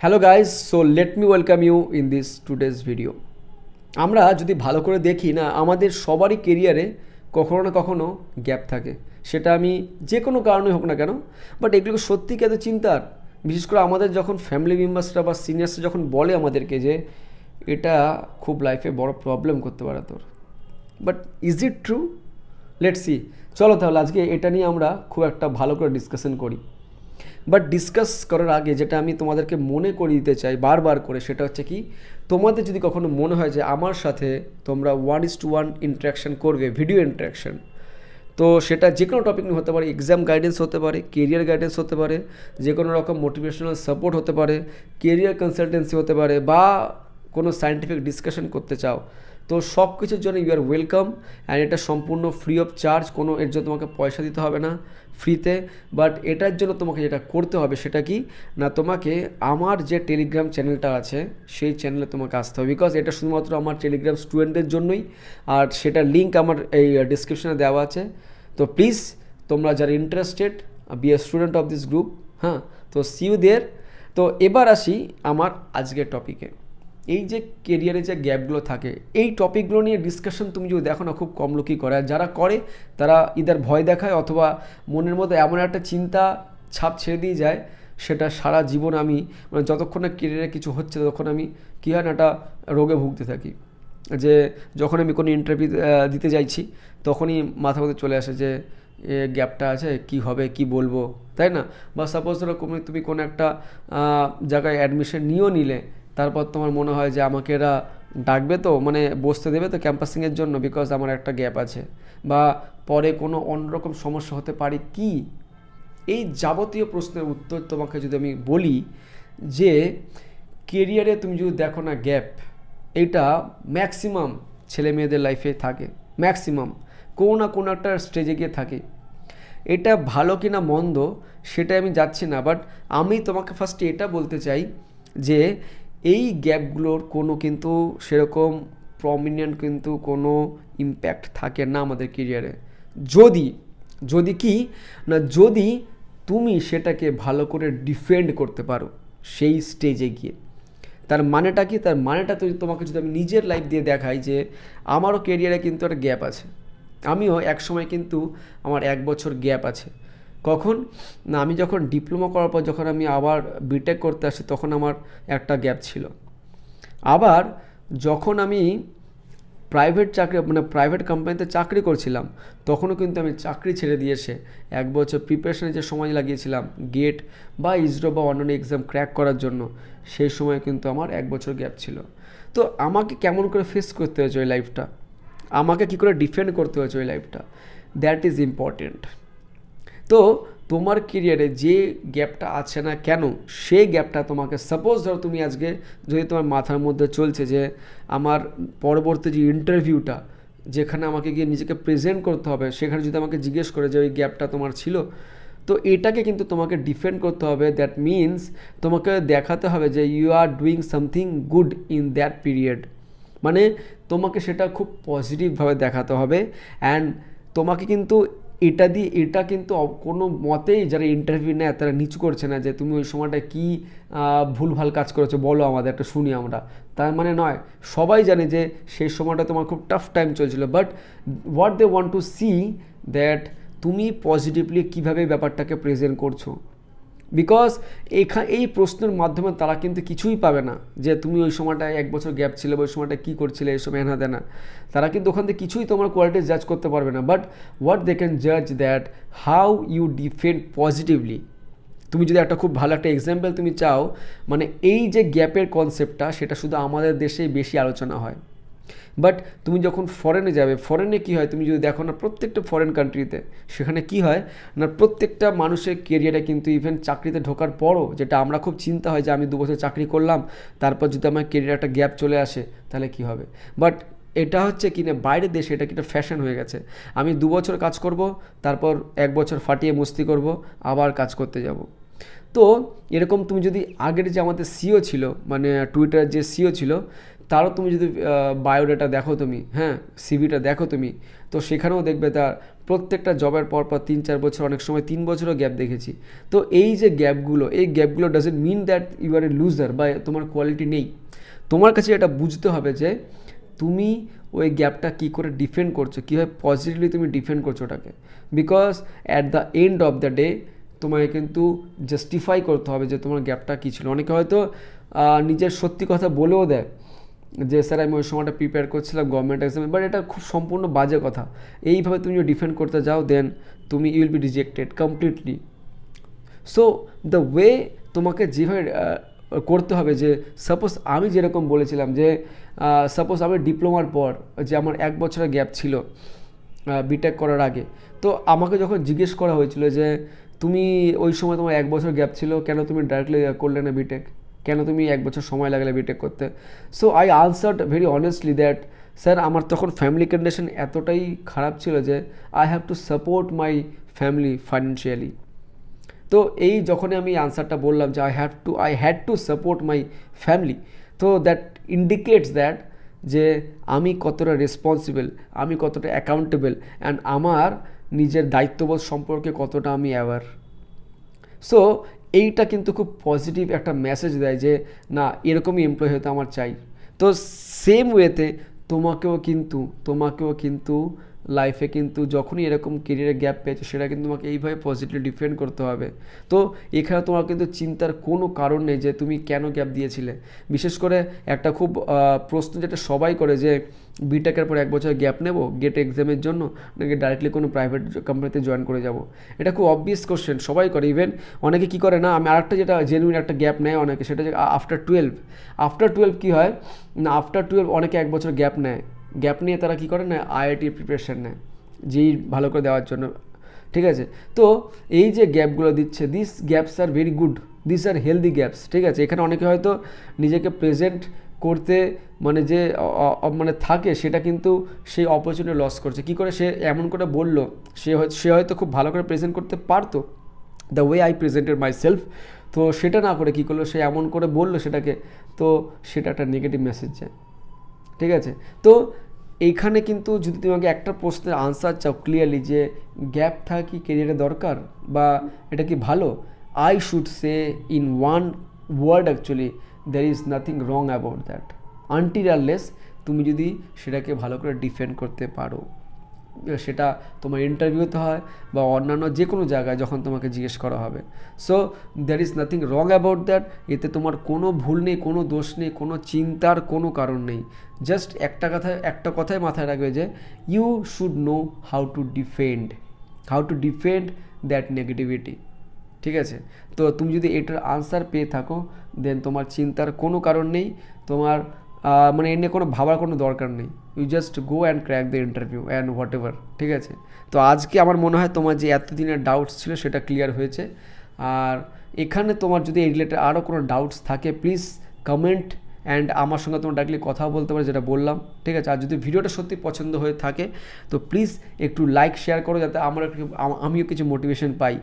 Hello guys, so let me welcome you in this today's video. আমরা যদি ভালো করে দেখি না, আমাদের সবারই কেরিয়ারে কখনো না কখনো গ্যাপ থাকে। সেটা আমি যে কোনো কারণে হোক না কেন, বাট এগুলো সত্যি কি এত চিন্তার? বিশেষ করে আমাদের যখন ফ্যামিলি মেম্বার্সরা বা সিনিয়র্সরা যখন বলে আমাদেরকে যে এটা খুব লাইফে বড় প্রবলেম করতে পারে তোর, but is it true? Let's see. চলো তাহলে আজকে এটা নিয়ে আমরা খুব একটা ভালো করে ডিসকাশন করি। বাট ডিসকাস করার আগে যেটা আমি তোমাদেরকে মনে করিয়ে দিতে চাই বারবার করে, সেটা হচ্ছে কি, তোমাদের যদি কখনো মনে হয় যে আমার সাথে তোমরা 1:1 ইন্টারাকশান করবে, ভিডিও ইন্টারাকশান, তো সেটা যে কোনো টপিক নিয়ে হতে পারে, এক্সাম গাইডেন্স হতে পারে, কেরিয়ার গাইডেন্স হতে পারে, যে কোনো রকম মোটিভেশনাল সাপোর্ট হতে পারে, কেরিয়ার কনসালটেন্সি হতে পারে, বা কোনো সায়েন্টিফিক ডিসকাশন করতে চাও, তো সব কিছুর জন্য ইউ আর ওয়েলকাম। অ্যান্ড এটা সম্পূর্ণ ফ্রি অফ চার্জ, কোনো এর জন্য তোমাকে পয়সা দিতে হবে না, ফ্রিতে। বাট এটার জন্য তোমাকে যেটা করতে হবে সেটা কি না, তোমাকে আমার যে টেলিগ্রাম চ্যানেলটা আছে সেই চ্যানেলে তোমাকে আসতে হবে, বিকজ এটা শুধুমাত্র আমার টেলিগ্রাম স্টুডেন্টদের জন্যই। আর সেটার লিঙ্ক আমার এই ডিসক্রিপশনে দেওয়া আছে। তো প্লিজ তোমরা যারা interested, be a student of this group, হ্যাঁ, তো সি ইউ দেয়ার। তো এবার আসি আমার আজকের টপিকে। এই যে কেরিয়ারে যে গ্যাপগুলো থাকে, এই টপিকগুলো নিয়ে ডিসকাশন তুমি যদি দেখো না, খুব কম লোকই করে। আর যারা করে তারা ইদার ভয় দেখায় অথবা মনের মধ্যে এমন একটা চিন্তা ছাপ ছেড়ে দিয়ে যায়, সেটা সারা জীবন আমি মানে যতক্ষণ না কেরিয়ারে কিছু হচ্ছে ততক্ষণ আমি কী হয় না, একটা রোগে ভুগতে থাকি। যে যখন আমি কোনো ইন্টারভিউ দিতে যাইছি, তখনই মাথার মধ্যে চলে আসে যে এ গ্যাপটা আছে, কি হবে, কি বলবো, তাই না? বা সাপোজ ধরো তুমি কোনো একটা জায়গায় অ্যাডমিশন নিয়েও নিলে, তারপর তোমার মনে হয় যে আমাকে এরা ডাকবে তো, মানে বসতে দেবে তো ক্যাম্পাসিংয়ের জন্য, বিকজ আমার একটা গ্যাপ আছে, বা পরে কোনো অন্যরকম সমস্যা হতে পারে কি। এই যাবতীয় প্রশ্নের উত্তর তোমাকে যদি আমি বলি যে কেরিয়ারে তুমি যদি দেখো না গ্যাপ, এটা ম্যাক্সিমাম ছেলে মেয়েদের লাইফে থাকে, ম্যাক্সিমাম কোনো না কোনো একটা স্টেজে গিয়ে থাকে। এটা ভালো কি না মন্দ সেটা আমি যাচ্ছি না, বাট আমি তোমাকে ফার্স্টে এটা বলতে চাই যে এই গ্যাপগুলোর কোনো কিন্তু সেরকম প্রমিনেন্ট কিন্তু কোনো ইম্প্যাক্ট থাকে না আমাদের কেরিয়ারে, যদি যদি কি না, যদি তুমি সেটাকে ভালো করে ডিফেন্ড করতে পারো সেই স্টেজে গিয়ে। তার মানেটা কি? তার মানেটা তো তোমাকে যদি আমি নিজের লাইফ দিয়ে দেখাই যে আমারও কেরিয়ারে কিন্তু একটা গ্যাপ আছে। আমিও এক সময় কিন্তু আমার 1 বছর গ্যাপ আছে। কখন না, আমি যখন ডিপ্লোমা করার পর যখন আমি আবার বিটেক করতে আসি, তখন আমার একটা গ্যাপ ছিল। আবার যখন আমি প্রাইভেট চাকরি মানে প্রাইভেট কোম্পানিতে চাকরি করছিলাম, তখনও কিন্তু আমি চাকরি ছেড়ে দিয়ে এসে 1 বছর প্রিপারেশনে যে সময় লাগিয়েছিলাম গেট বা ইসরো বা অন্যান্য এক্সাম ক্র্যাক করার জন্য, সেই সময় কিন্তু আমার 1 বছর গ্যাপ ছিল। তো আমাকে কেমন করে ফেস করতে হয়েছে ওই লাইফটা, আমাকে কী করে ডিফেন্ড করতে হয়েছে ওই লাইফটা, দ্যাট ইজ ইম্পর্টেন্ট। তো তোমার কেরিয়ারে যে গ্যাপটা আছে না কেন, সেই গ্যাপটা তোমাকে, সাপোজ ধরো তুমি আজকে যদি তোমার মাথার মধ্যে চলছে যে আমার পরবর্তী যে ইন্টারভিউটা, যেখানে আমাকে গিয়ে নিজেকে প্রেজেন্ট করতে হবে, সেখানে যদি আমাকে জিজ্ঞেস করে যে ওই গ্যাপটা তোমার ছিল, তো এটাকে কিন্তু তোমাকে ডিফেন্ড করতে হবে। দ্যাট মিনস তোমাকে দেখাতে হবে যে you are doing something good in that period, মানে তোমাকে সেটা খুব পজিটিভভাবে দেখাতে হবে। অ্যান্ড তোমাকে কিন্তু এটা কিন্তু কোনো মতেই যারা ইন্টারভিউ নেয় তারা নিচু করছে না যে তুমি ওই সময়টা কী ভুলভাল কাজ করেছো, বলো আমাদের, একটা শুনি আমরা। তার মানে নয়, সবাই জানে যে সেই সময়টা তোমার খুব টাফ টাইম চলছিল, but what they want to see that তুমি পজিটিভলি কীভাবে ব্যাপারটাকে প্রেজেন্ট করছো। বিকজ এই প্রশ্নের মাধ্যমে তারা কিন্তু কিছুই পাবে না যে তুমি ওই সময়টা 1 বছর গ্যাপ ছিল, ওই সময়টা কী করছিলে, এই সময় এনা দেনা, তারা কিন্তু ওখান থেকে কিছুই তোমার কোয়ালিটি জাজ করতে পারবে না। বাট হোয়াট দে ক্যান জাজ that how you defend positively. তুমি যদি একটা খুব ভালো একটা এক্সাম্পল তুমি চাও, মানে এই যে গ্যাপের কনসেপ্টটা, সেটা শুধু আমাদের দেশেই বেশি আলোচনা হয়। বাট তুমি যখন ফরেনে যাবে, ফরেনে কী হয় তুমি যদি দেখো না, প্রত্যেকটা ফরেন কান্ট্রিতে সেখানে কি হয় না, প্রত্যেকটা মানুষের কেরিয়ারে কিন্তু ইভেন চাকরিতে ঢোকার পরও, যেটা আমরা খুব চিন্তা হয় যে আমি 2 বছর চাকরি করলাম, তারপর যদি আমার কেরিয়ারে একটা গ্যাপ চলে আসে তাহলে কি হবে। বাট এটা হচ্ছে কি না, বাইরের দেশে এটা কি একটা ফ্যাশন হয়ে গেছে। আমি 2 বছর কাজ করব, তারপর 1 বছর ফাটিয়ে মস্তি করব, আবার কাজ করতে যাব। তো এরকম তুমি যদি আগের যে আমাদের সিও ছিল, মানে টুইটার যে সিও ছিল, তারও তুমি যদি বায়োডাটা দেখো তুমি, হ্যাঁ, সিভিটা দেখো তুমি, তো সেখানেও দেখবে তার প্রত্যেকটা জবের পর 3-4 বছর, অনেক সময় 3 বছরও গ্যাপ দেখেছি। তো এই যে গ্যাপগুলো, এই গ্যাপগুলো doesn't mean that you are a loser বা তোমার কোয়ালিটি নেই। তোমার কাছে এটা বুঝতে হবে যে তুমি ওই গ্যাপটা কী করে ডিফেন্ড করছো, কীভাবে পজিটিভলি তুমি ডিফেন্ড করছো ওটাকে। Because at the end of the day তোমাকে কিন্তু জাস্টিফাই করতে হবে যে তোমার গ্যাপটা কী ছিল। অনেকে হয়তো নিজের সত্যি কথা বলেও দেয় যে স্যার আমি ওই সময়টা প্রিপেয়ার করছিলাম গভর্নমেন্ট এক্সামে, বাট এটা খুব সম্পূর্ণ বাজে কথা। এইভাবে তুমি যদি ডিফেন্ড করতে যাও দেন তুমি you will be rejected completely. So the way তোমাকে যেভাবে করতে হবে, যে সাপোজ আমি যেরকম বলেছিলাম যে সাপোজ আমি ডিপ্লোমার পর যে আমার 1 বছরের গ্যাপ ছিল বিটেক করার আগে, তো আমাকে যখন জিজ্ঞেস করা হয়েছিল যে তুমি ওই সময় তোমার 1 বছর গ্যাপ ছিল, কেন তুমি ডাইরেক্টলি করলে না বিটেক, কেন তুমি 1 বছর সময় লাগলে বিটেক করতে? So I answered very honestly that sir আমার তখন ফ্যামিলি কন্ডিশন এতটাই খারাপ ছিল যে I have to support my family financially. তো এই যখনই আমি আনসারটা বললাম যে I had to support my family, তো দ্যাট ইন্ডিকেটস দ্যাট যে আমি কতটা রেসপন্সিবল, আমি কতটা অ্যাকাউন্টেবল, অ্যান্ড আমার নিজের দায়িত্ববোধ সম্পর্কে কতটা আমি অ্যাওয়ার। সো এইটা কিন্তু খুব পজিটিভ একটা মেসেজ দেয় যে না, এরকমই এমপ্লয় হতে আমার চাই। তো সেম ওয়েতে তোমাকেও কিন্তু লাইফে কিন্তু যখনই এরকম কেরিয়ারের গ্যাপ পেয়েছো, সেটা কিন্তু তোমাকে এইভাবে পজিটিভলি ডিফেন্ড করতে হবে। তো এখানে তোমার কিন্তু চিন্তার কোনো কারণ নেই যে তুমি কেন গ্যাপ দিয়েছিলে। বিশেষ করে একটা খুব প্রশ্ন যেটা সবাই করে যে বিটেকের পর 1 বছর গ্যাপ নেব গেট এক্সামের জন্য, নাকি ডাইরেক্টলি কোনো প্রাইভেট কোম্পানিতে জয়েন করে যাব। এটা খুব অবভিয়াস কোশ্চেন, সবাই করে। ইভেন অনেকে কী করে না, আমি আরেকটা যেটা জেনুইন একটা গ্যাপ নেয় অনেকে, সেটা যে আফটার 12 কী হয় না, আফটার 12 অনেকে 1 বছর গ্যাপ নেয়। গ্যাপ নিয়ে তারা কী করে না, আইআইটির প্রিপারেশান নেয় যেই ভালো করে দেওয়ার জন্য, ঠিক আছে। তো এই যে গ্যাপগুলো দিচ্ছে, this gaps are very good, this are healthy gaps, ঠিক আছে। এখানে অনেকে হয়তো নিজেকে প্রেজেন্ট করতে মানে যে মানে থাকে, সেটা কিন্তু সেই অপরচুনিটি লস করছে। কী করে? সে এমন করে বলল, সে হয়তো খুব ভালো করে প্রেজেন্ট করতে পারতো, the way I presented my self, তো সেটা না করে কী করলো, সে এমন করে বললো সেটাকে, তো সেটা একটা নেগেটিভ মেসেজ যায়, ঠিক আছে। তো এইখানে কিন্তু যদি তোমাকে একটা প্রশ্নের আনসার চাও ক্লিয়ারলি যে গ্যাপ থাকা কি কেরিয়ারে দরকার বা এটা কি ভালো, I should say in one word actually, there is nothing wrong about that until unless তুমি যদি সেটাকে ভালো করে ডিফেন্ড করতে পারো। সেটা তোমার ইন্টারভিউতে হয় বা অন্যান্য যে কোনো জায়গায় যখন তোমাকে জিজ্ঞেস করা হবে। So there is nothing wrong about that, এতে তোমার কোনো ভুল নেই, কোনো দোষ নেই, কোনো চিন্তার কোনো কারণ নেই। জাস্ট একটা কথাই মাথায় রাখবে যে you should know how to defend that negativity, ঠিক আছে। তো তুমি যদি এটার আনসার পেয়ে থাকো দেন তোমার চিন্তার কোনো কারণ নেই, তোমার মানে এ নিয়ে কোনো ভাবার কোনো দরকার নেই। You just go and crack the interview and whatever, ঠিক আছে। তো আজকে আমার মনে হয় তোমার যে এতদিনের ডাউটস ছিল সেটা ক্লিয়ার হয়েছে। আর এখানে তোমার যদি এই রিলেটেড আরও কোনো ডাউটস থাকে প্লিজ কমেন্ট, অ্যান্ড আমার সঙ্গে তোমরা ডাইরেক্টলি কথা বলতে পারো, যেটা বললাম, ঠিক আছে। আর যদি ভিডিওটা সত্যি পছন্দ হয়ে থাকে তো প্লিজ একটু লাইক শেয়ার করো, যাতে আমিও কিছু মোটিভেশন পাই